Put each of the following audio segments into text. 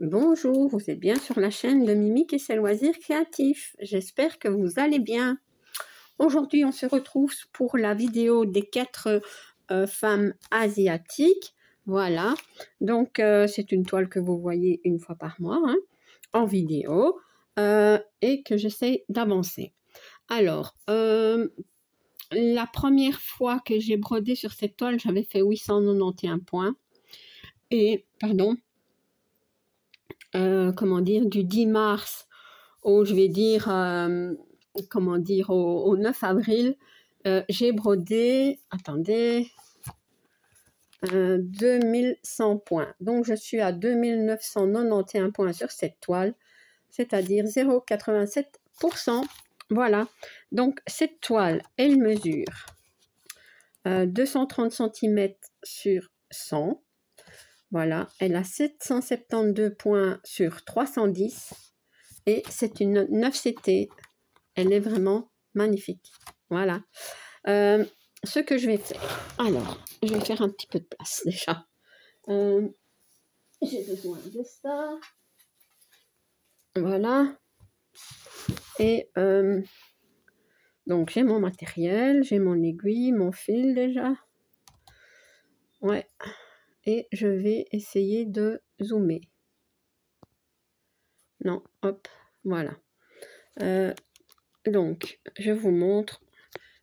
Bonjour, vous êtes bien sur la chaîne de Mimique et ses loisirs créatifs. J'espère que vous allez bien. Aujourd'hui, on se retrouve pour la vidéo des 4 femmes asiatiques. Voilà, donc c'est une toile que vous voyez une fois par mois hein, en vidéo et que j'essaie d'avancer. Alors, la première fois que j'ai brodé sur cette toile, j'avais fait 891 points. Et, pardon, comment dire, du 10 mars au, je vais dire, comment dire, au 9 avril, j'ai brodé, attendez, 2100 points. Donc, je suis à 2991 points sur cette toile, c'est-à-dire 0,87%. Voilà. Donc, cette toile, elle mesure 230 cm sur 100. Voilà. Elle a 772 points sur 310. Et c'est une 9CT. Elle est vraiment magnifique. Voilà. Ce que je vais faire. Alors, je vais faire un petit peu de place déjà. J'ai besoin de ça. Voilà. Et donc, j'ai mon matériel, j'ai mon aiguille, mon fil déjà. Ouais. Et je vais essayer de zoomer. Non, hop, voilà. Donc, je vous montre.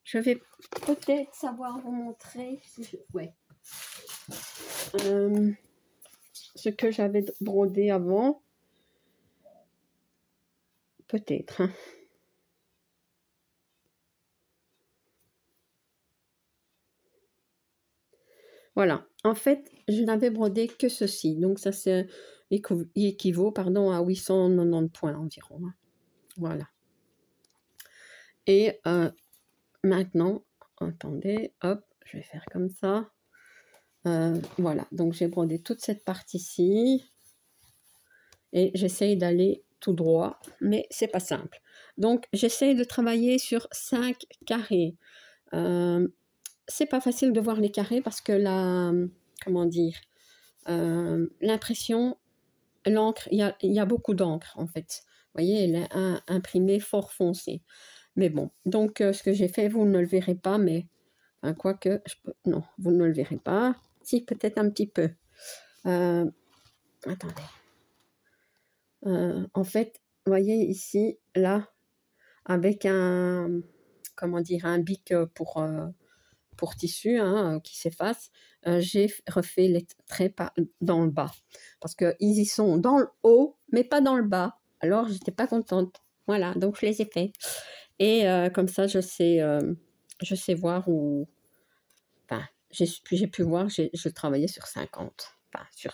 Je vais peut-être savoir vous montrer si je... ouais. Ce que j'avais brodé avant. Peut-être. Hein. Voilà. En fait, je n'avais brodé que ceci. Donc, ça, c'est équivaut pardon, à 890 points environ. Hein. Voilà. Et maintenant, attendez, hop, je vais faire comme ça. Voilà. Donc, j'ai brodé toute cette partie-ci. Et j'essaye d'aller tout droit, mais c'est pas simple. Donc, j'essaye de travailler sur 5 carrés. C'est pas facile de voir les carrés parce que la, comment dire, l'impression, l'encre, il y a beaucoup d'encre en fait. Vous voyez, elle est imprimée fort foncée. Mais bon, donc ce que j'ai fait, vous ne le verrez pas, mais enfin, quoique, non, vous ne le verrez pas. Si, peut-être un petit peu. Attendez. En fait, vous voyez ici, là, avec un, comment dire, un bic pour tissu hein, qui s'efface, j'ai refait les traits dans le bas. Parce qu'ils y sont dans le haut, mais pas dans le bas. Alors, j'étais pas contente. Voilà, donc je les ai faits. Et comme ça, je sais voir où... Enfin, j'ai pu voir, je travaillais sur 50. Enfin, sur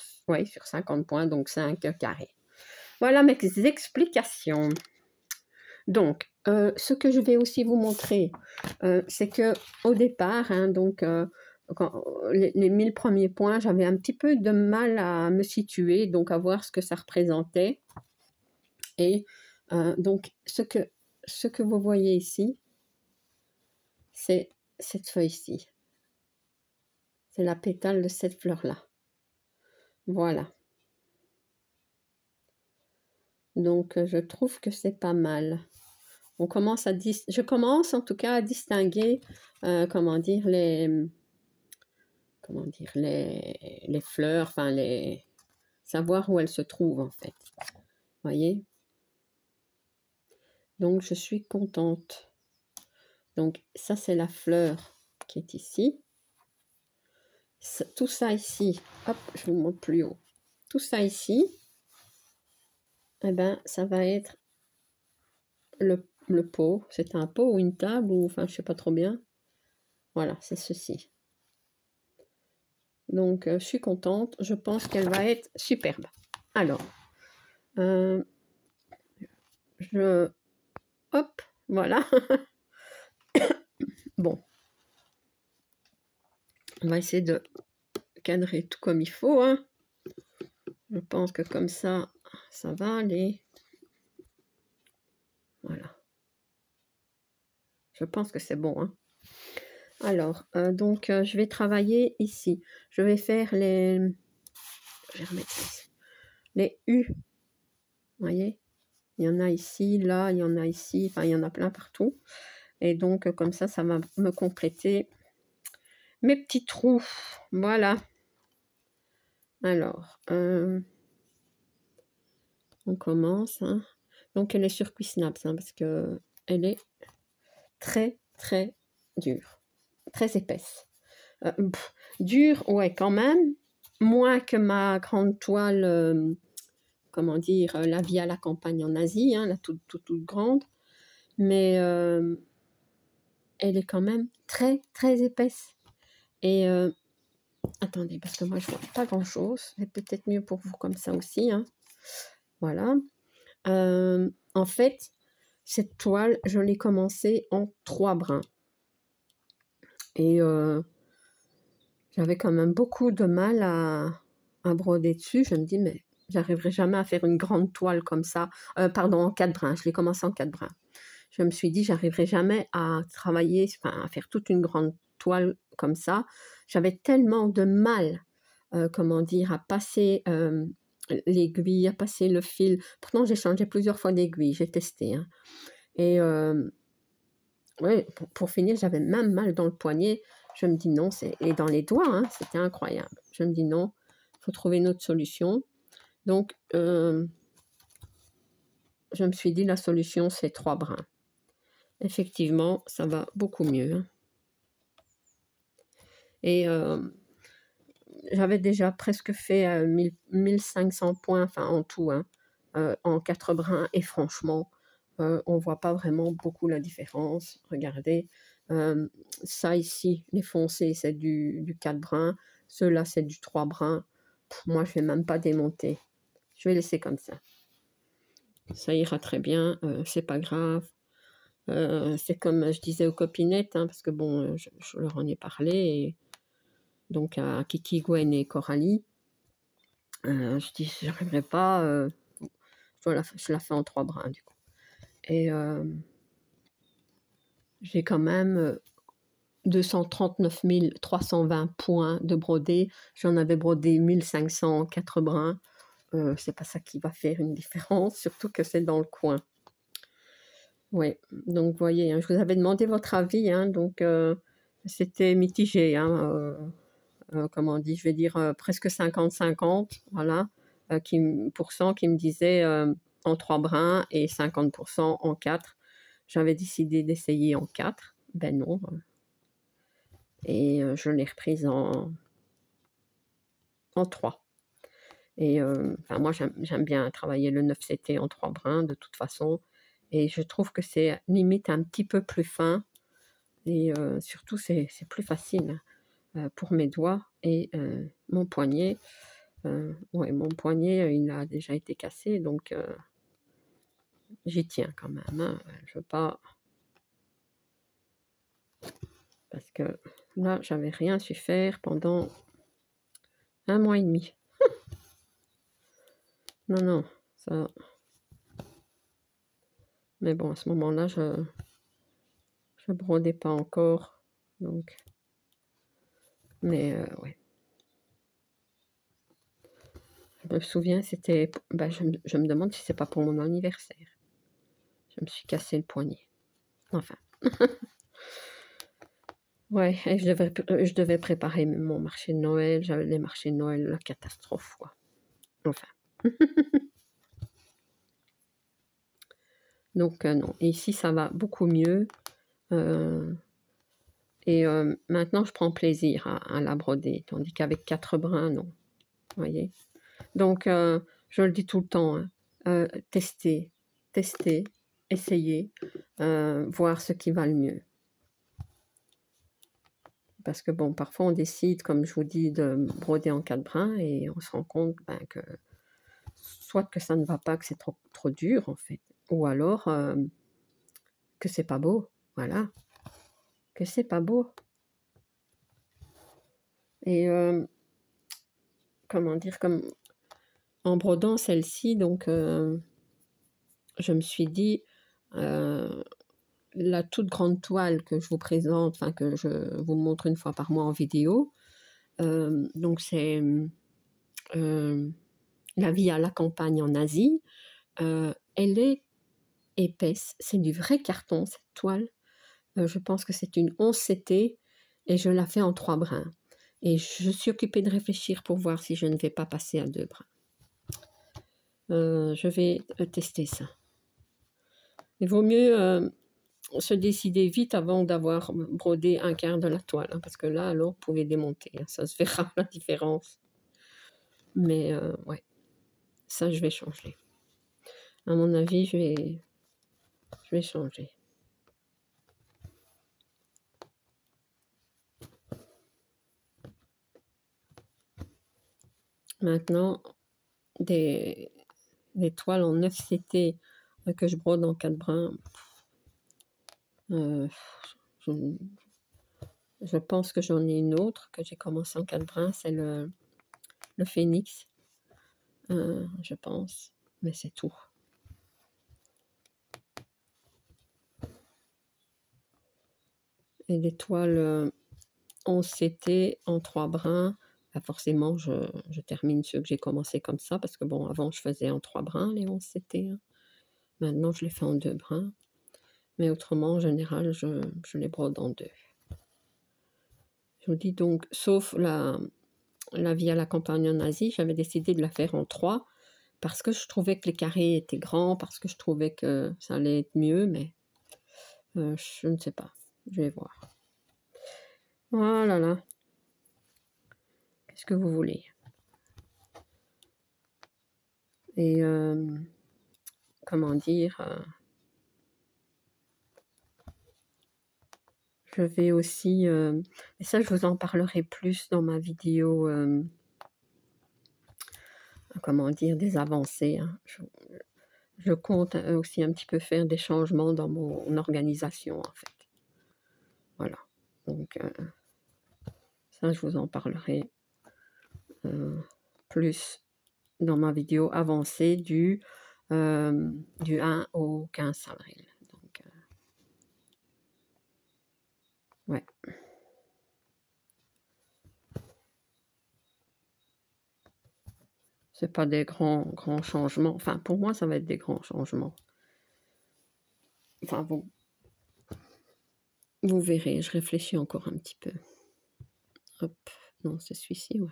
50 points, donc 5 carrés. Voilà mes explications. Donc, ce que je vais aussi vous montrer, c'est que au départ, hein, donc les 1000 premiers points, j'avais un petit peu de mal à me situer, donc à voir ce que ça représentait. Et donc, ce que vous voyez ici, c'est cette feuille-ci. C'est la pétale de cette fleur-là. Voilà. Donc, je trouve que c'est pas mal. On commence je commence en tout cas à distinguer, comment dire, les fleurs, enfin, savoir où elles se trouvent en fait. Voyez? Donc, je suis contente. Donc, ça, c'est la fleur qui est ici. Tout ça ici, hop, je vous montre plus haut. Tout ça ici, eh ben, ça va être le pot. C'est un pot ou une table, ou enfin, je sais pas trop bien. Voilà, c'est ceci. Donc, je suis contente. Je pense qu'elle va être superbe. Alors, hop, voilà. Bon. On va essayer de cadrer tout comme il faut. Hein. Je pense que comme ça, ça va aller. Voilà. Je pense que c'est bon. Hein. Alors, donc, je vais travailler ici. Je vais faire les... Je vais remettre ça ici. les U, vous voyez? Il y en a ici, là, il y en a ici, enfin, il y en a plein partout. Et donc, comme ça va me compléter mes petits trous. Voilà. Alors, on commence, hein. Donc, elle est sur Cuissnaps, hein, parce que elle est très, très dure. Très épaisse. Dure, ouais, quand même. Moins que ma grande toile, comment dire, la vie à la campagne en Asie, hein, la toute grande. Mais elle est quand même très, très épaisse. Et attendez, parce que moi, je vois pas grand-chose. C'est peut-être mieux pour vous comme ça aussi, hein. Voilà. En fait, cette toile, je l'ai commencée en 3 brins. Et j'avais quand même beaucoup de mal à broder dessus. Je me dis, mais j'arriverai jamais à faire une grande toile comme ça. Pardon, en 4 brins. Je l'ai commencé en 4 brins. Je me suis dit, j'arriverai jamais à travailler, enfin, à faire toute une grande toile comme ça. J'avais tellement de mal, comment dire, à passer l'aiguille, à passer le fil. Pourtant, j'ai changé plusieurs fois d'aiguille, j'ai testé, hein. Et ouais, pour finir, j'avais même mal dans le poignet. Je me dis non, et dans les doigts, hein, c'était incroyable. Je me dis non, il faut trouver une autre solution. Donc, je me suis dit la solution, c'est 3 brins. Effectivement, ça va beaucoup mieux, hein. Et j'avais déjà presque fait 1500 points, enfin en tout, hein, en 4 brins. Et franchement, on ne voit pas vraiment beaucoup la différence. Regardez, ça ici, les foncés, c'est du 4 brins. Ceux-là, c'est du 3 brins. Moi, je ne vais même pas démonter. Je vais laisser comme ça. Ça ira très bien, c'est pas grave. C'est comme je disais aux copinettes, hein, parce que bon, je leur en ai parlé, et donc à Kiki, Gwen et Coralie. Je dis, je n'arriverai pas, je la fais en 3 brins du coup. Et j'ai quand même 239 320 points de brodé. J'en avais brodé 1500 en 4 brins. C'est pas ça qui va faire une différence, surtout que c'est dans le coin. Ouais, donc vous voyez, hein, je vous avais demandé votre avis, hein, donc c'était mitigé, hein, comment on dit, je vais dire presque 50-50, voilà, pourcent qui me disait en 3 brins et 50% en 4. J'avais décidé d'essayer en 4, ben non. Et je l'ai reprise en 3. Et enfin, moi, j'aime bien travailler le 9CT en 3 brins, de toute façon. Et je trouve que c'est limite un petit peu plus fin. Et surtout, c'est plus facile pour mes doigts et mon poignet. Ouais, mon poignet, il a déjà été cassé, donc j'y tiens quand même, hein. Je veux pas... Parce que là, j'avais rien su faire pendant 1 mois et demi. Non, non, ça... Mais bon, à ce moment-là, je brodais pas encore, donc... Mais ouais. Je me souviens, c'était... Ben, je me demande si c'est pas pour mon anniversaire. Je me suis cassé le poignet. Enfin. Ouais, et je devais préparer mon marché de Noël. J'avais les marchés de Noël, la catastrophe, quoi. Enfin. Donc non. Et ici, ça va beaucoup mieux. Et maintenant, je prends plaisir à la broder, tandis qu'avec 4 brins, non. Vous voyez? Donc, je le dis tout le temps, hein, tester, essayer, voir ce qui va le mieux. Parce que bon, parfois on décide, comme je vous dis, de broder en 4 brins et on se rend compte que soit que ça ne va pas, que c'est trop dur en fait, ou alors que c'est pas beau, voilà, que c'est pas beau. Et comment dire, comme en brodant celle-ci, donc je me suis dit, la toute grande toile que je vous présente, enfin que je vous montre une fois par mois en vidéo, donc c'est La vie à la campagne en Asie, elle est épaisse. C'est du vrai carton, cette toile. Je pense que c'est une 11 CT et je la fais en 3 brins. Et je suis occupée de réfléchir pour voir si je ne vais pas passer à 2 brins. Je vais tester ça. Il vaut mieux se décider vite avant d'avoir brodé un quart de la toile, hein, parce que là, alors, vous pouvez démonter. Hein, ça se verra la différence. Mais ouais, ça, je vais changer. À mon avis, je vais changer. Maintenant, des toiles en 9 CT que je brode en 4 brins, je pense que j'en ai une autre que j'ai commencé en 4 brins, c'est le phénix, je pense, mais c'est tout. Et des toiles 11 CT en 3 brins, bah forcément je termine ceux que j'ai commencé comme ça, parce que bon, avant je faisais en 3 brins les 11 CT, hein. Maintenant je les fais en 2 brins, mais autrement en général je les brode en 2. Je vous dis donc, sauf la vie à la campagne en Asie, j'avais décidé de la faire en 3, parce que je trouvais que les carrés étaient grands, parce que je trouvais que ça allait être mieux, mais je ne sais pas, je vais voir. Voilà, là. Qu'est-ce que vous voulez? Et comment dire, je vais aussi, et ça je vous en parlerai plus dans ma vidéo, comment dire, des avancées, hein. Je compte aussi un petit peu faire des changements dans mon organisation, en fait. Voilà, donc ça je vous en parlerai plus dans ma vidéo avancée du 1 au 15 avril. Donc, ouais. C'est pas des grands changements. Enfin, pour moi, ça va être des grands changements. Enfin, vous verrez, je réfléchis encore un petit peu. Hop, non, c'est celui-ci, ouais.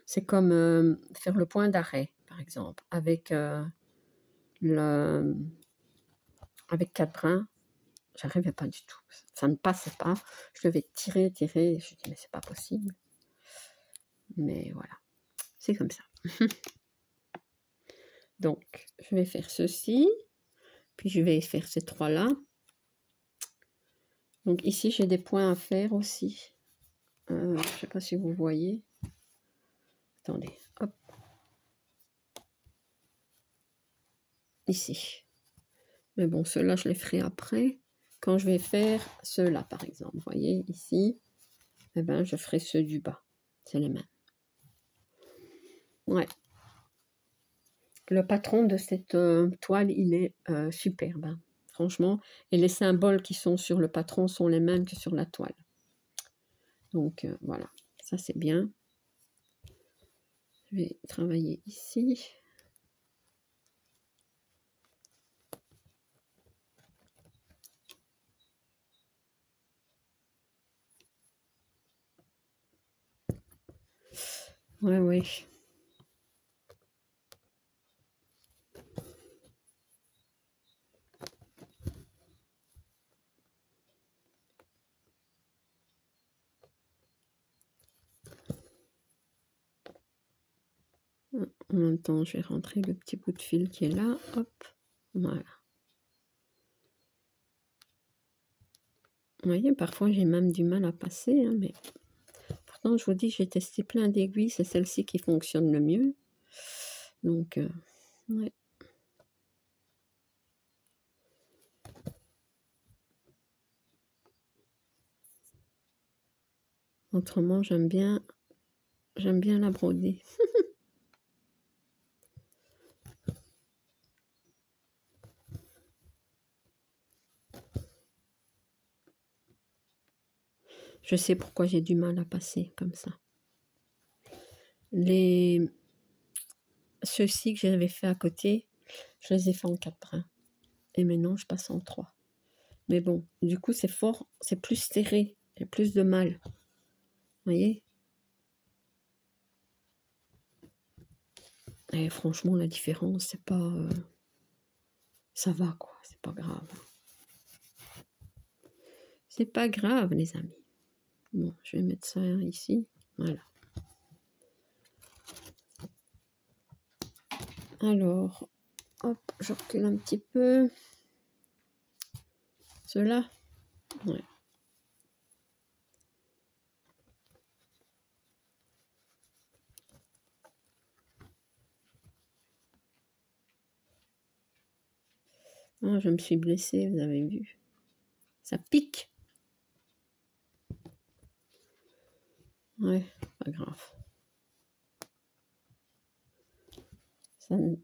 C'est comme faire le point d'arrêt, par exemple, avec 4 brins. J'arrivais pas du tout. Ça ne passait pas. Je devais tirer. Je dis, mais c'est pas possible. Mais voilà, c'est comme ça. Donc, je vais faire ceci. Puis, je vais faire ces 3-là. Donc, ici, j'ai des points à faire aussi. Je ne sais pas si vous voyez. Attendez, hop. Ici. Mais bon, ceux-là, je les ferai après. Quand je vais faire ceux-là, par exemple. Vous voyez, ici, eh ben, je ferai ceux du bas. C'est les mêmes. Ouais. Le patron de cette toile, il est superbe, hein, franchement. Et les symboles qui sont sur le patron sont les mêmes que sur la toile. Donc, voilà. Ça, c'est bien. Je vais travailler ici. Ouais, ouais. En même temps, je vais rentrer le petit bout de fil qui est là. Hop. Voilà. Vous voyez, parfois, j'ai même du mal à passer, hein, mais pourtant, je vous dis, j'ai testé plein d'aiguilles. C'est celle-ci qui fonctionne le mieux. Donc, ouais. Autrement, j'aime bien la broder. Je sais pourquoi j'ai du mal à passer comme ça. Ceux-ci que j'avais fait à côté, je les ai fait en 4 brins. Et maintenant, je passe en 3. Mais bon, du coup, c'est fort, c'est plus serré. J'ai plus de mal. Vous voyez? Et franchement, la différence, c'est pas... ça va, quoi. C'est pas grave. C'est pas grave, les amis. Bon, je vais mettre ça ici. Voilà. Alors, hop, je recule un petit peu. Cela, ouais. Ah, je me suis blessée, vous avez vu. Ça pique. Ouais, pas grave.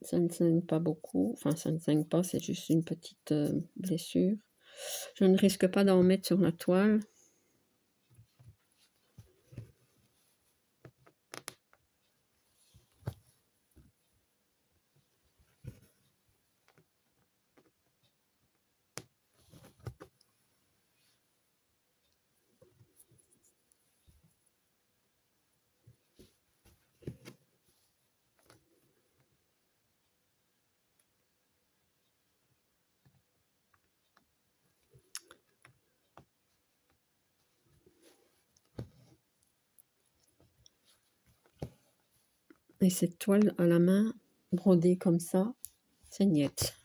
Ça ne saigne pas beaucoup. Enfin, ça ne saigne pas, c'est juste une petite blessure. Je ne risque pas d'en mettre sur la toile. Et cette toile à la main, brodée comme ça, c'est niette.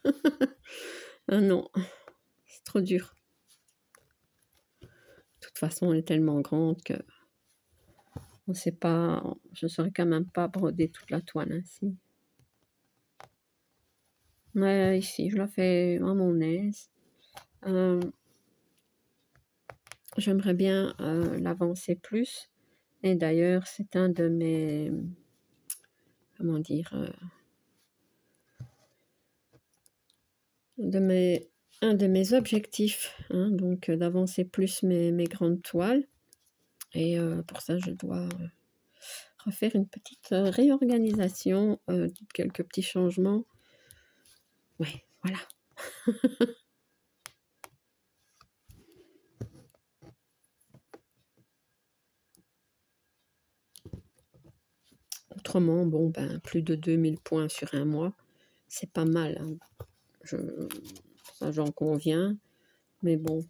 Ah non, c'est trop dur. De toute façon, elle est tellement grande que on sait pas, je ne saurais quand même pas broder toute la toile ainsi. Ouais, ici, je la fais à mon aise. J'aimerais bien l'avancer plus. Et d'ailleurs, c'est un de mes, comment dire, un de mes objectifs, hein, donc d'avancer plus mes grandes toiles. Et pour ça, je dois refaire une petite réorganisation, quelques petits changements. Ouais, voilà. Autrement, bon, ben, plus de 2000 points sur un mois, c'est pas mal. Hein. Ça, j'en conviens. Mais bon.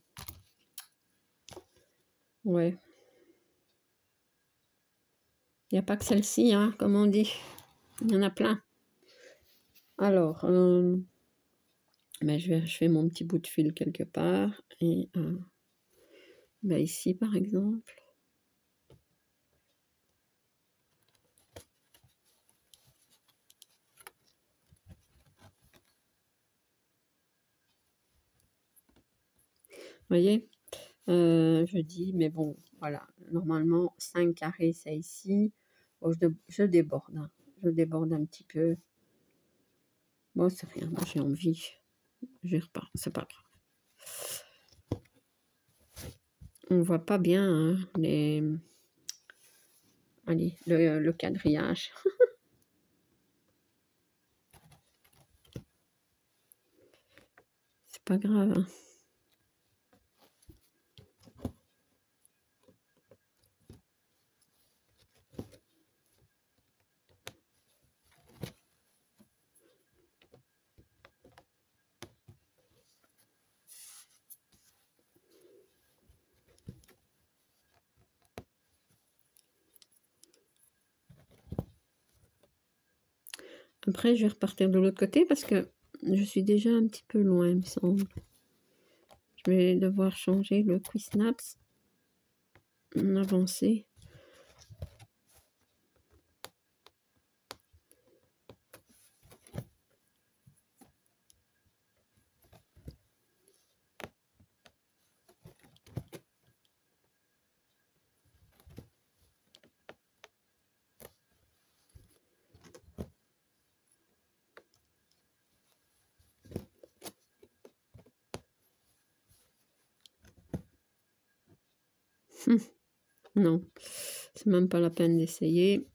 Ouais. Il n'y a pas que celle-ci, hein, comme on dit. Il y en a plein. Alors, ben, je fais mon petit bout de fil quelque part. Et ben, ici, par exemple. Vous voyez, je dis, mais bon, voilà, normalement, 5 carrés, c'est ici. Bon, je déborde, hein. Je déborde un petit peu. Bon, c'est rien, moi j'ai envie. Je repars, c'est pas grave. On voit pas bien hein, allez, le quadrillage. C'est pas grave. Hein. Après, je vais repartir de l'autre côté parce que je suis déjà un petit peu loin, il me semble. Je vais devoir changer le quick snaps. Avancer. Non, c'est même pas la peine d'essayer.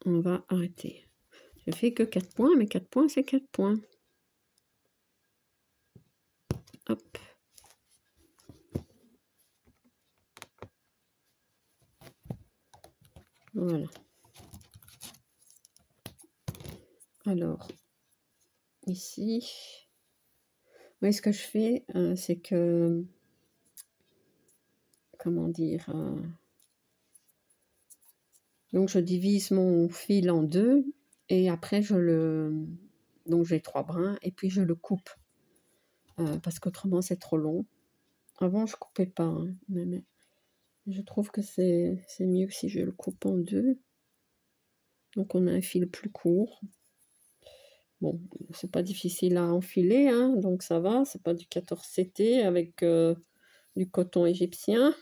On va arrêter. Je fais que 4 points, mais 4 points, c'est 4 points. Hop. Voilà. Alors, ici, oui, ce que je fais, c'est que, comment dire, donc je divise mon fil en deux et après donc j'ai 3 brins et puis je le coupe parce qu'autrement c'est trop long. Avant je coupais pas, hein, mais je trouve que c'est mieux si je le coupe en deux. Donc on a un fil plus court. Bon, c'est pas difficile à enfiler, hein, donc ça va, c'est pas du 14CT avec du coton égyptien.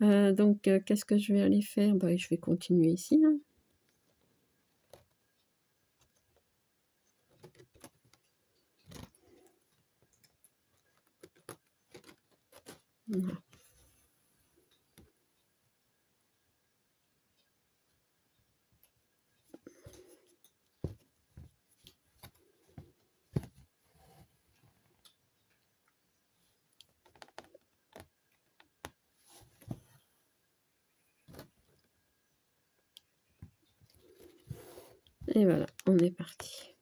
Donc qu'est-ce que je vais aller faire? Bah, je vais continuer ici, hein. Voilà. Et voilà, on est parti.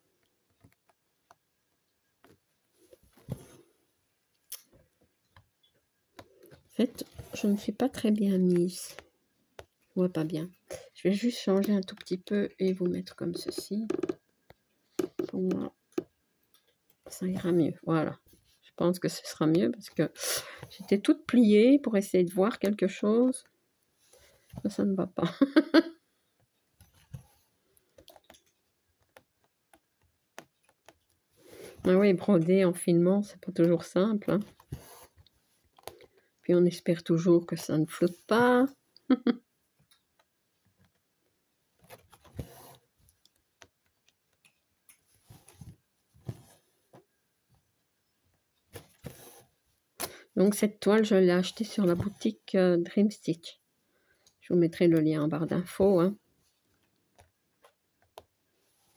En fait, je ne suis pas très bien mise. Je vois pas bien. Je vais juste changer un tout petit peu et vous mettre comme ceci. Pour moi, ça ira mieux. Voilà. Je pense que ce sera mieux parce que j'étais toute pliée pour essayer de voir quelque chose. Ça ne va pas. Ah oui, broder en filmant, c'est pas toujours simple, hein. Puis on espère toujours que ça ne flotte pas. Donc cette toile, je l'ai achetée sur la boutique Dream Stitch. Je vous mettrai le lien en barre d'infos, hein.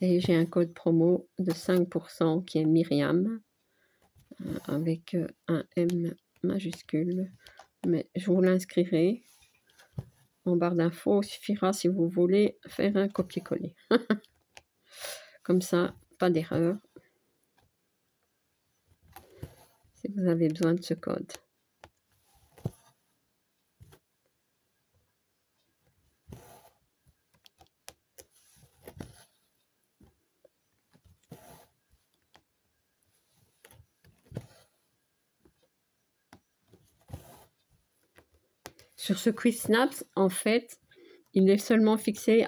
Et j'ai un code promo de 5% qui est Myriam, avec un M majuscule. Mais je vous l'inscrirai en barre d'infos. Il suffira si vous voulez faire un copier-coller. Comme ça, pas d'erreur. Si vous avez besoin de ce code. Sur ce Quick Snaps, en fait, il est seulement fixé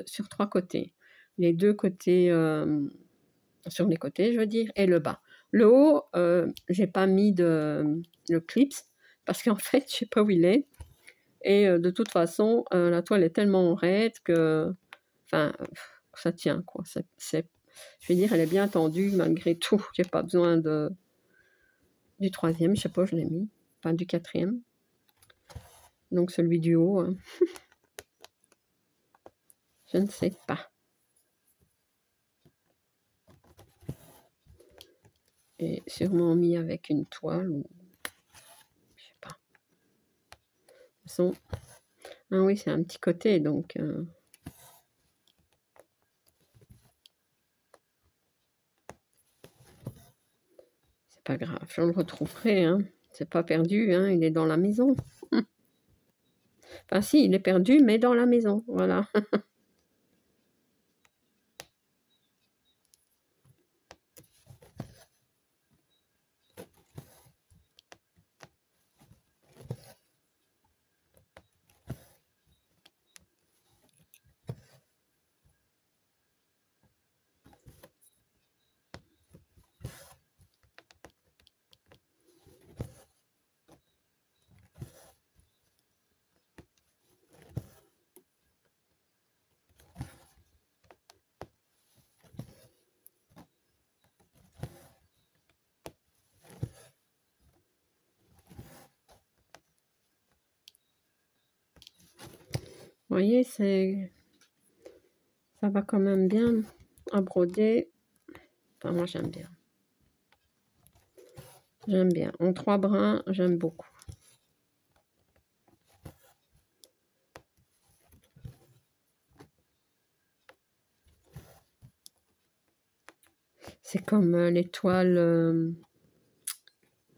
sur 3 côtés. Les 2 côtés, sur les côtés, je veux dire, et le bas. Le haut, j'ai pas mis le clips parce qu'en fait, je sais pas où il est. Et de toute façon, la toile est tellement raide que, enfin, ça tient, quoi. Je veux dire, elle est bien tendue malgré tout. J'ai pas besoin du 3e, je sais pas, je l'ai mis. Enfin, du 4e. Donc celui du haut, hein. Je ne sais pas. Et sûrement mis avec une toile ou je sais pas. De toute façon, ah oui, c'est un petit côté, donc c'est pas grave, je le retrouverai, hein. C'est pas perdu, hein, il est dans la maison. Enfin si, il est perdu, mais dans la maison, voilà. voyez, ça va quand même bien à broder. Enfin, moi, j'aime bien. J'aime bien. En 3 brins, j'aime beaucoup. C'est comme les toiles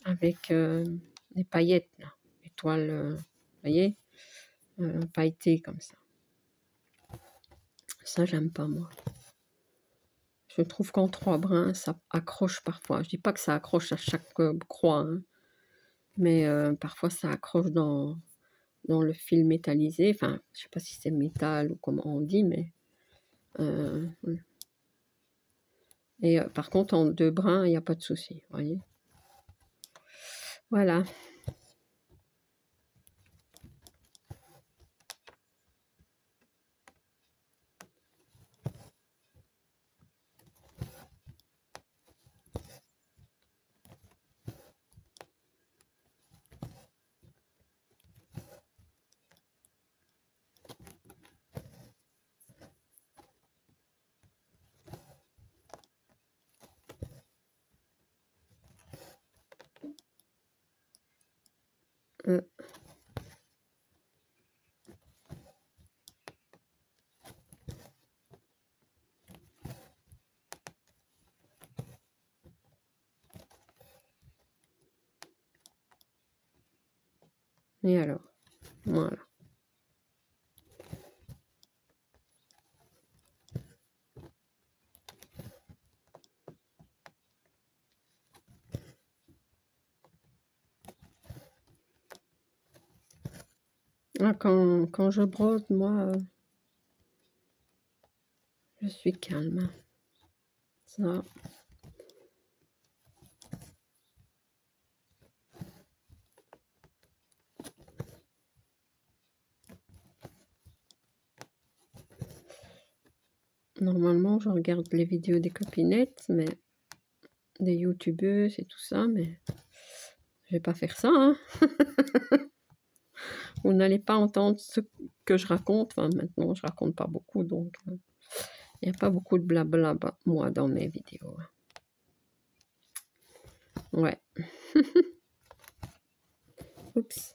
avec des paillettes, là. Les toiles, vous voyez, pailletées comme ça. Ça, j'aime pas, moi. Je trouve qu'en 3 brins, ça accroche parfois. Je dis pas que ça accroche à chaque croix, hein, mais parfois ça accroche dans le fil métallisé. Enfin, je sais pas si c'est métal ou comment on dit, mais... oui. Et par contre, en 2 brins, il n'y a pas de souci, vous voyez. Voilà. Euh, et alors, voilà. Ah, quand je brode, moi, je suis calme. Ça. Normalement, je regarde les vidéos des copinettes, mais des youtubeuses et tout ça, mais je vais pas faire ça, hein. Vous n'allez pas entendre ce que je raconte. Enfin, maintenant, je raconte pas beaucoup, donc il n'y a pas beaucoup de blabla, moi, dans mes vidéos. Ouais. Oups.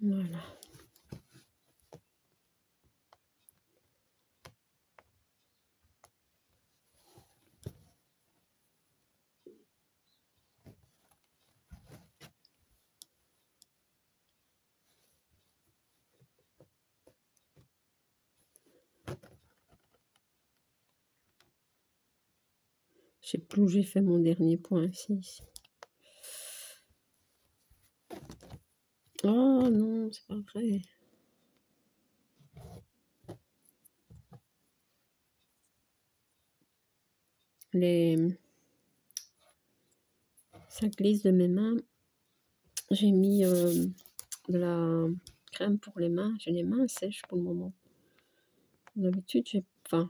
Voilà. Je sais plus où j'ai fait mon dernier point ici. Oh non, c'est pas vrai. Ça glisse de mes mains. J'ai mis de la crème pour les mains. J'ai les mains sèches pour le moment. D'habitude, j'ai pas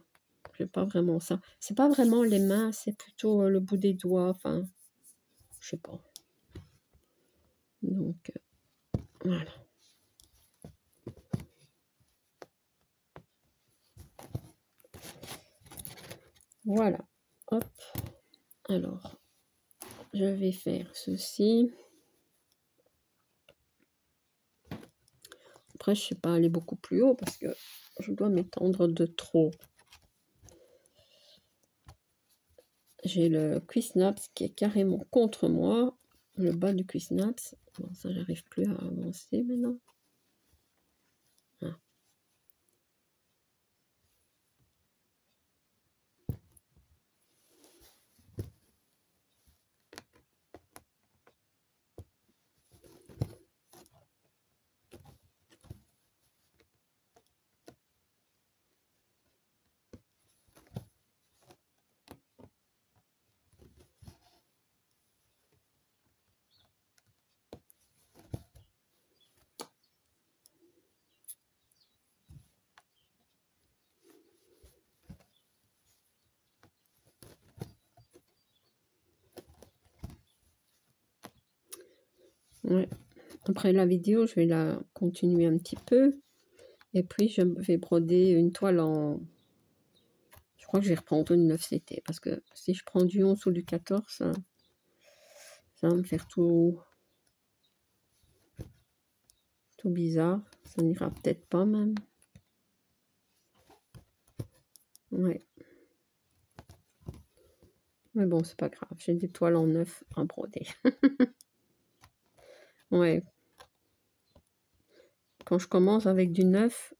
vraiment ça. C'est pas vraiment les mains, c'est plutôt le bout des doigts. Enfin, je sais pas. Donc, voilà. Voilà. Hop. Alors, je vais faire ceci. Après, je ne sais pas aller beaucoup plus haut parce que je dois m'étendre de trop. J'ai le Cuissnaps qui est carrément contre moi. Le bas du Cuissnaps. Bon, ça, j'arrive plus à avancer maintenant. Ah. Ouais. Après la vidéo, je vais la continuer un petit peu. Et puis, je vais broder une toile en... Je crois que je vais reprendre une 9 CT. Parce que si je prends du 11 ou du 14, ça va me faire tout bizarre. Ça n'ira peut-être pas même. Ouais. Mais bon, c'est pas grave. J'ai des toiles en 9 à broder. Ouais. Quand je commence avec du 9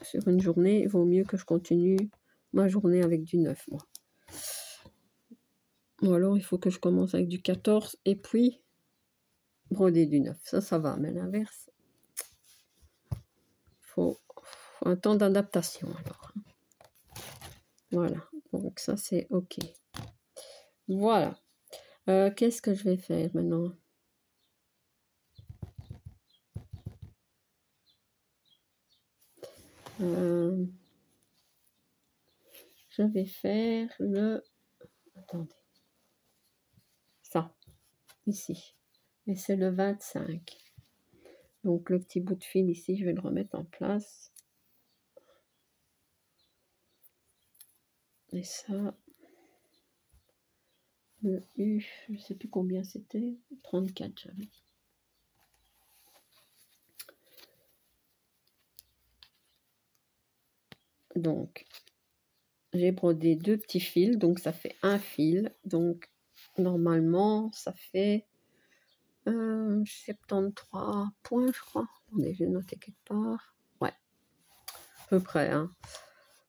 sur une journée, il vaut mieux que je continue ma journée avec du 9, moi. Ou alors, il faut que je commence avec du 14 et puis broder du 9. Ça va. Mais l'inverse, faut un temps d'adaptation, alors. Voilà. Donc, ça, c'est OK. Voilà. Qu'est-ce que je vais faire maintenant? Je vais faire le... Attendez. Ça, ici. Et c'est le 25. Donc, le petit bout de fil ici, je vais le remettre en place. Et ça, le U, je ne sais plus combien c'était. 34, j'avais dit. Donc, j'ai brodé 2 petits fils, donc ça fait un fil. Donc, normalement, ça fait 73 points, je crois. Attendez, j'ai noté quelque part. Ouais, à peu près. Hein.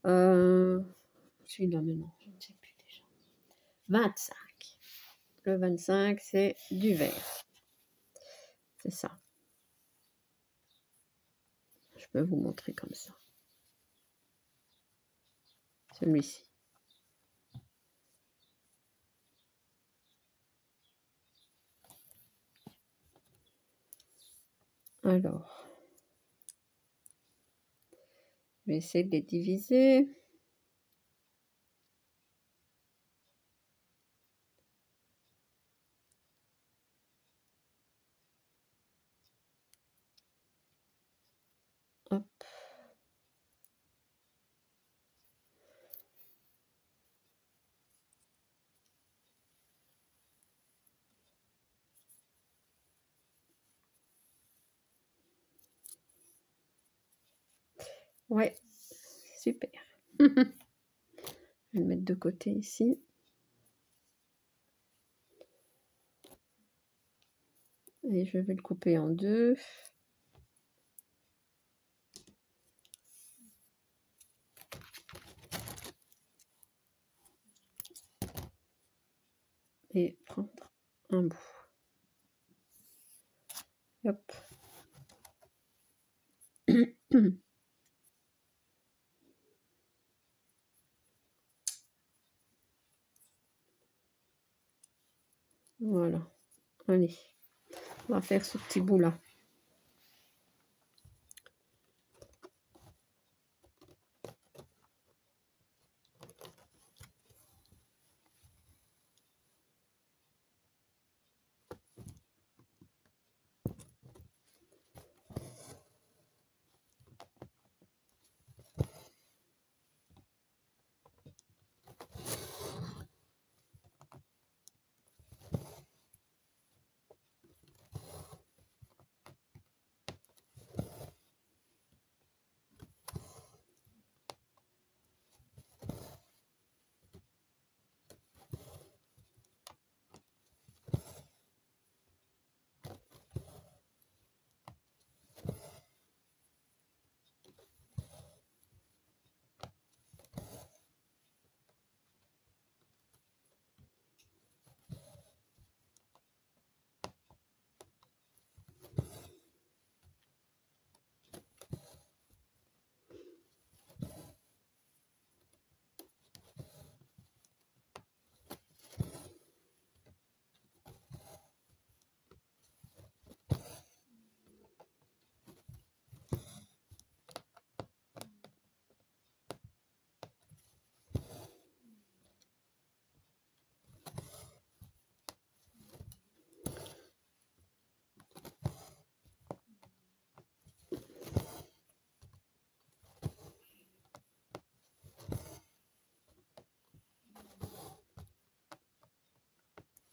Celui-là maintenant, je ne sais plus déjà. 25. Le 25, c'est du vert. C'est ça. Je peux vous montrer comme ça. Celui-ci. Alors, je vais essayer de les diviser. Hop. Ouais, super. Je vais le mettre de côté ici. Et je vais le couper en deux. Et prendre un bout. Hop. Voilà. Allez. On va faire ce petit bout-là.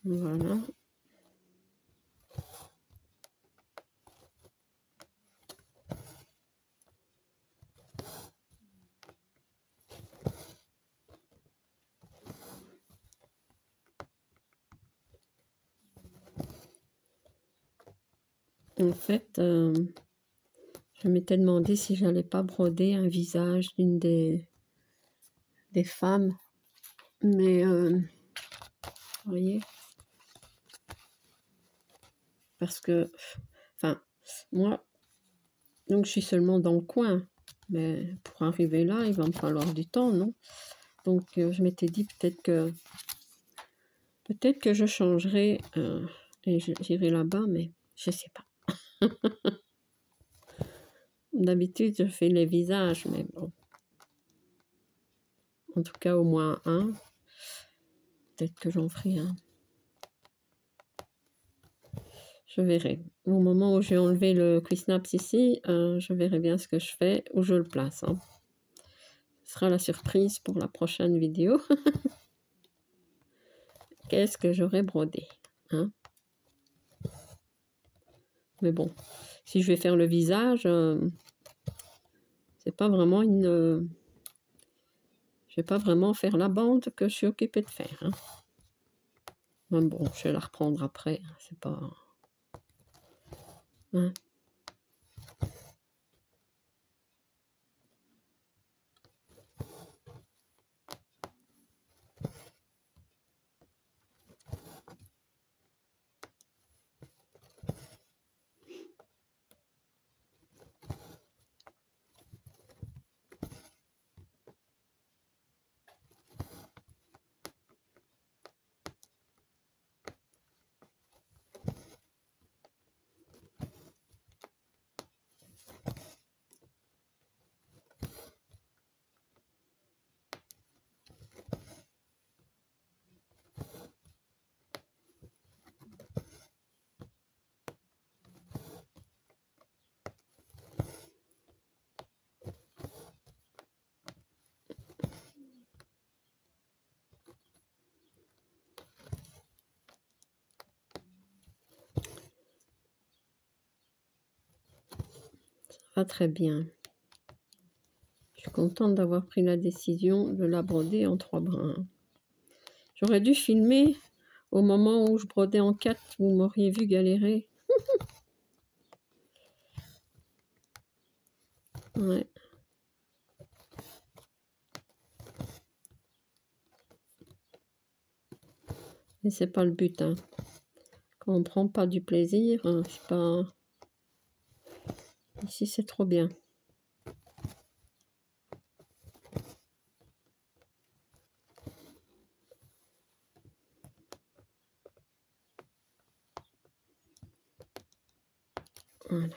Voilà. En fait, je m'étais demandé si j'allais pas broder un visage d'une des femmes, mais vous voyez, parce que, enfin, moi, donc je suis seulement dans le coin, mais pour arriver là, il va me falloir du temps, non? Donc je m'étais dit peut-être que je changerai et j'irai là-bas, mais je sais pas. D'habitude, je fais les visages, mais bon. En tout cas, au moins un. Peut-être que j'en ferai un. Je verrai. Au moment où j'ai enlevé le Quick-Snaps ici, je verrai bien ce que je fais, où je le place. Hein. Ce sera la surprise pour la prochaine vidéo. Qu'est-ce que j'aurais brodé, hein? Mais bon, si je vais faire le visage, c'est pas vraiment une... je vais pas vraiment faire la bande que je suis occupée de faire. Hein. Mais bon, je vais la reprendre après. C'est pas... Hein. Pas très bien. Je suis contente d'avoir pris la décision de la broder en 3 brins. J'aurais dû filmer au moment où je brodais en 4, vous m'auriez vu galérer. Ouais. Mais c'est pas le but. Hein. Quand on prend pas du plaisir, hein, c'est pas... Ici, c'est trop bien. Voilà.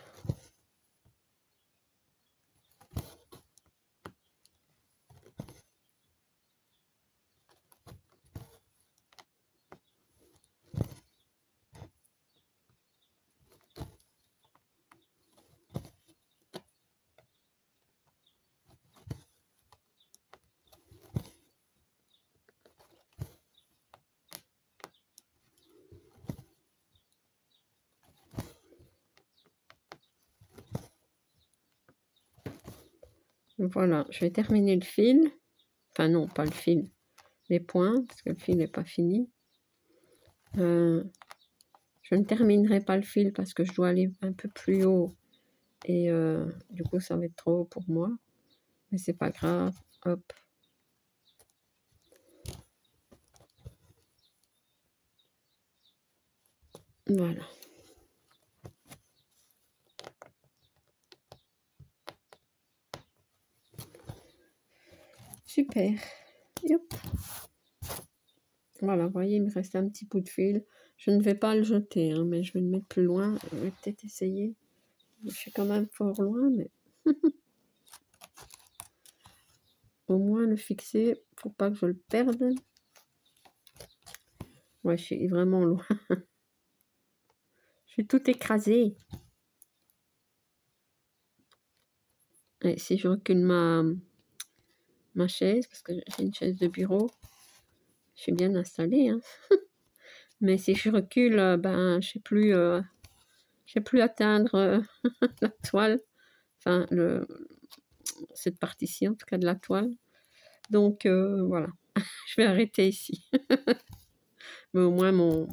Voilà, je vais terminer le fil. Enfin non, pas le fil. Les points, parce que le fil n'est pas fini. Je ne terminerai pas le fil parce que je dois aller un peu plus haut. Et du coup, ça va être trop haut pour moi. Mais c'est pas grave. Hop. Voilà. Super. Et hop. Voilà, vous voyez, il me reste un petit bout de fil. Je ne vais pas le jeter, hein, mais je vais le mettre plus loin. Je vais peut-être essayer. Je suis quand même fort loin, mais... Au moins le fixer pour pas que je le perde. Ouais, je suis vraiment loin. Je suis tout écrasée. Et si je recule ma chaise, parce que j'ai une chaise de bureau, je suis bien installée. Hein. Mais si je recule, ben, je sais plus atteindre la toile, enfin, cette partie-ci, en tout cas, de la toile. Donc, voilà, je vais arrêter ici. Mais au moins,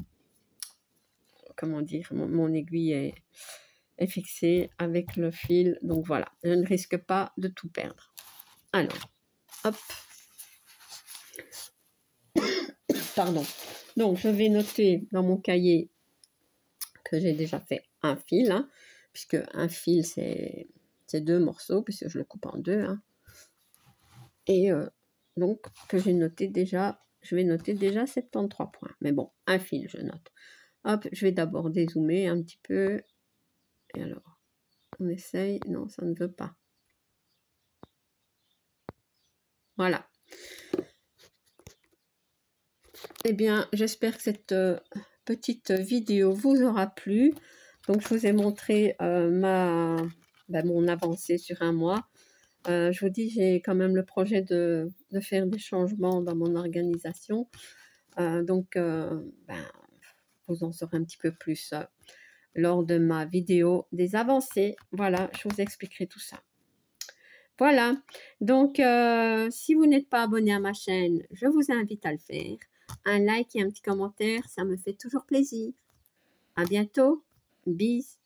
comment dire, mon aiguille est fixée avec le fil. Donc, voilà, je ne risque pas de tout perdre. Alors, hop. Pardon. Donc, je vais noter dans mon cahier que j'ai déjà fait un fil, hein, puisque un fil, c'est 2 morceaux, puisque je le coupe en 2. Hein. Et donc, que j'ai noté déjà, je vais noter déjà 73 points. Mais bon, un fil, je note. Hop, je vais d'abord dézoomer un petit peu. Et alors, on essaye. Non, ça ne veut pas. Voilà. Eh bien, j'espère que cette petite vidéo vous aura plu. Donc, je vous ai montré mon avancée sur un mois. Je vous dis, j'ai quand même le projet de faire des changements dans mon organisation. Donc, vous en saurez un petit peu plus lors de ma vidéo des avancées. Voilà, je vous expliquerai tout ça. Voilà, donc si vous n'êtes pas abonné à ma chaîne, je vous invite à le faire. Un like et un petit commentaire, ça me fait toujours plaisir. À bientôt, bis.